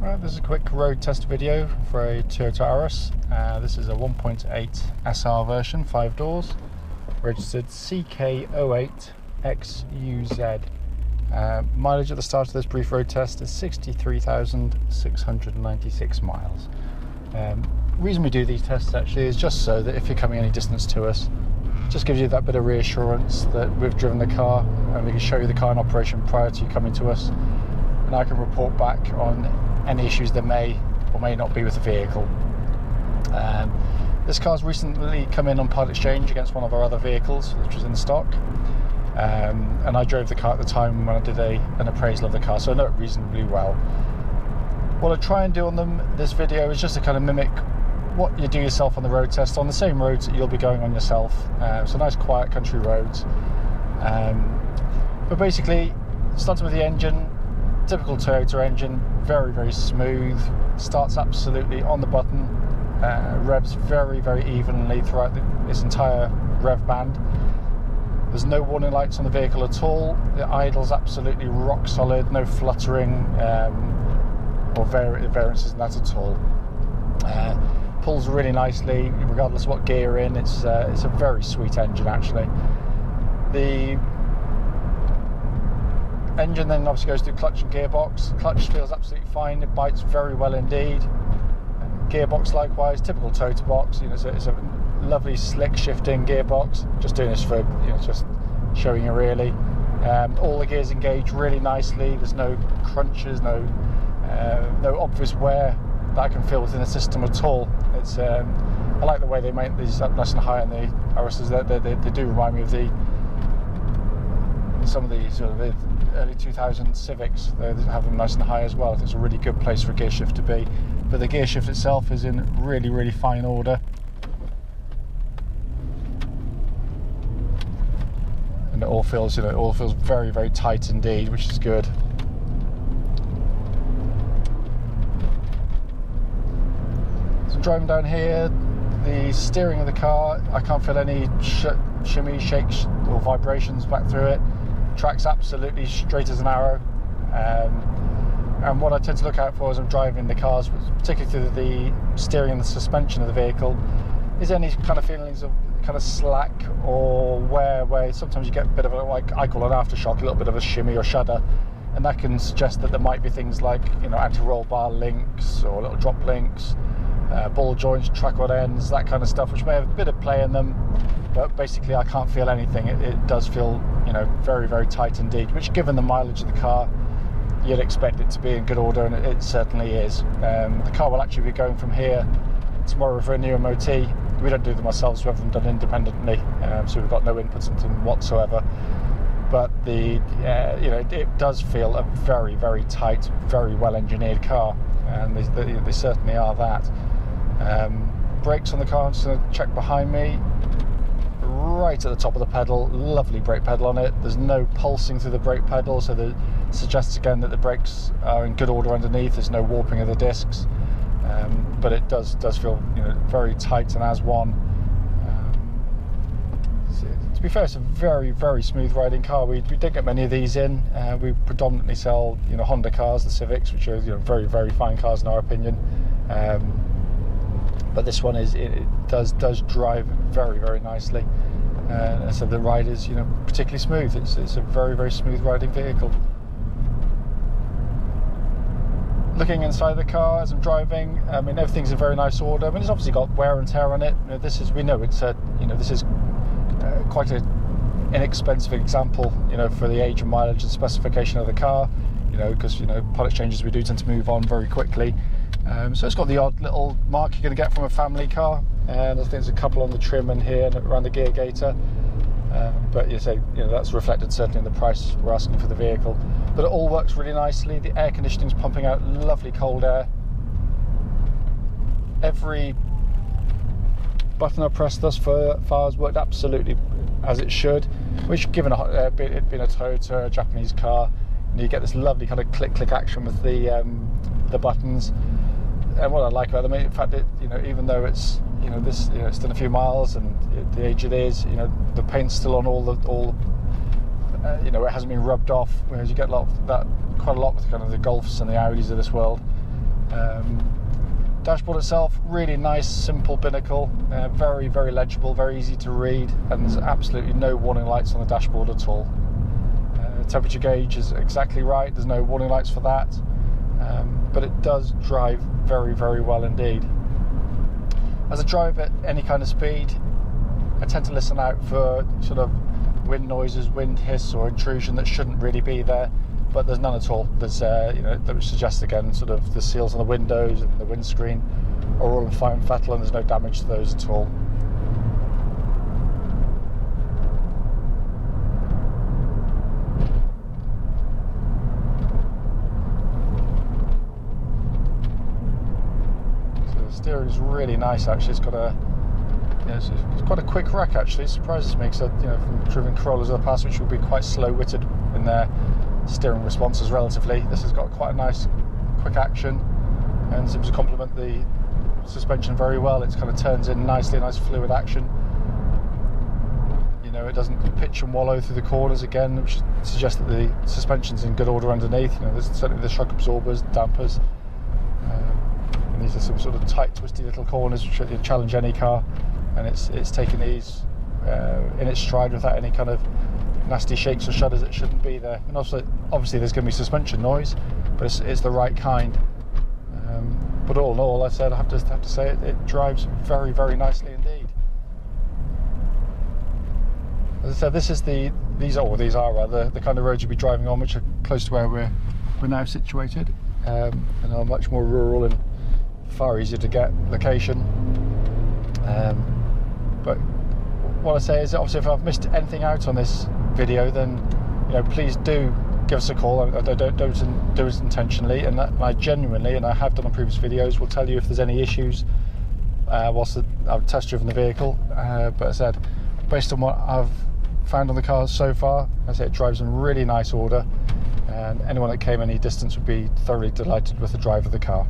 Alright, this is a quick road test video for a Toyota Auris. This is a 1.8 SR version, 5 doors, registered CK08XUZ. Mileage at the start of this brief road test is 63,696 miles. The reason we do these tests actually is just so that if you're coming any distance to us, it just gives you that bit of reassurance that we've driven the car and we can show you the car in operation prior to you coming to us, and I can report back on any issues there may or may not be with the vehicle. This car's recently come in on part exchange against one of our other vehicles which was in stock, and I drove the car at the time when I did an appraisal of the car, so I know it reasonably well. What I try and do on this video is just to kind of mimic what you do yourself on the road test on the same roads that you'll be going on yourself. So nice quiet country roads, but basically starting with the engine. Typical Toyota engine, very, very smooth, starts absolutely on the button, revs very, very evenly throughout its entire rev band. There's no warning lights on the vehicle at all. The idle's absolutely rock solid, no fluttering or variances in that at all. Pulls really nicely, regardless of what gear you're in. It's a very sweet engine actually. The engine then obviously goes through clutch and gearbox. Clutch feels absolutely fine, it bites very well indeed. Gearbox likewise, typical Toyota box. It's a lovely slick shifting gearbox. Just doing this for just showing you really. All the gears engage really nicely. There's no crunches, no obvious wear that I can feel within the system at all. It's I like the way they make these up nice and high on the Auris. They do remind me of some of the sort of early 2000 Civics. They have them nice and high as well. It's a really good place for a gear shift to be, but the gear shift itself is in really, really fine order, and it all feels very, very tight indeed, which is good. So I'm driving down here, the steering of the car, I can't feel any shimmy, shakes or vibrations back through it. Track's absolutely straight as an arrow, and what I tend to look out for as I'm driving the cars, particularly through the steering and the suspension of the vehicle, is any kind of feelings of kind of slack or wear, where sometimes you get a bit of like I call an aftershock, a little bit of a shimmy or shudder, and that can suggest that there might be things like anti-roll bar links or little drop links, ball joints, track rod ends, that kind of stuff, which may have a bit of play in them. But basically I can't feel anything. It does feel very, very tight indeed, which given the mileage of the car you'd expect it to be in good order, and it certainly is. The car will actually be going from here tomorrow for a new MOT. We don't do them ourselves, we have them done independently, so we've got no input into them whatsoever. But it does feel a very, very tight, very well engineered car, and they certainly are that. Brakes on the car, I'm just going to check behind me. Right at the top of the pedal, lovely brake pedal on it. There's no pulsing through the brake pedal, so that suggests again that the brakes are in good order underneath. There's no warping of the discs, but it does feel very tight and as one. To be fair, it's a very, very smooth riding car. We don't get many of these in. We predominantly sell Honda cars, the Civics, which are very, very fine cars in our opinion. But this one does drive very, very nicely, so the ride is particularly smooth. It's a very, very smooth riding vehicle. Looking inside the car as I'm driving, I mean everything's in very nice order. I mean it's obviously got wear and tear on it. This is quite an inexpensive example for the age and mileage and specification of the car, because part exchanges we do tend to move on very quickly. So it's got the odd little mark you're going to get from a family car, and I think there's a couple on the trim and here and around the gear gaiter, but that's reflected certainly in the price we're asking for the vehicle. But it all works really nicely. The air conditioning's pumping out lovely cold air. Every button I pressed thus far has worked absolutely as it should, which given it being a Toyota, a Japanese car, you get this lovely kind of click action with the buttons. And what I like about them, in fact, even though it's it's done a few miles and the age it is, the paint's still on all it hasn't been rubbed off. Whereas you get quite a lot with kind of the Golfs and the Audis of this world. Dashboard itself, really nice, simple binnacle, very, very legible, very easy to read, and there's absolutely no warning lights on the dashboard at all. Temperature gauge is exactly right, there's no warning lights for that, but it does drive very, very well indeed. As I drive at any kind of speed, I tend to listen out for sort of wind noises, wind hiss or intrusion that shouldn't really be there, but there's none at all. There's that would suggest again sort of the seals on the windows and the windscreen are all in fine fettle and there's no damage to those at all. So the steering is really nice actually. It's got a it's quite a quick rack actually. It surprises me because from driven Corollas of the past, which will be quite slow-witted in their steering responses relatively, this has got quite a nice quick action and seems to complement the suspension very well. It kind of turns in nicely, nice fluid action. It doesn't pitch and wallow through the corners again, which suggests that the suspension's in good order underneath. There's certainly the shock absorbers, dampers, and these are some sort of tight, twisty little corners which challenge any car. And it's taken these in its stride without any kind of nasty shakes or shudders that shouldn't be there. And also, obviously, there's going to be suspension noise, but it's the right kind. But all in all, I have to say it drives very, very nicely indeed. As I said, these are the kind of roads you'll be driving on, which are close to where we're now situated, and are much more rural and far easier to get location. But what I say is, obviously, if I've missed anything out on this video, then please do give us a call. I don't do it intentionally, and I genuinely, and I have done on previous videos, will tell you if there's any issues whilst I've test driven the vehicle. But as I said, based on what I've found on the car so far, I say it drives in really nice order, and anyone that came any distance would be thoroughly delighted with the drive of the car.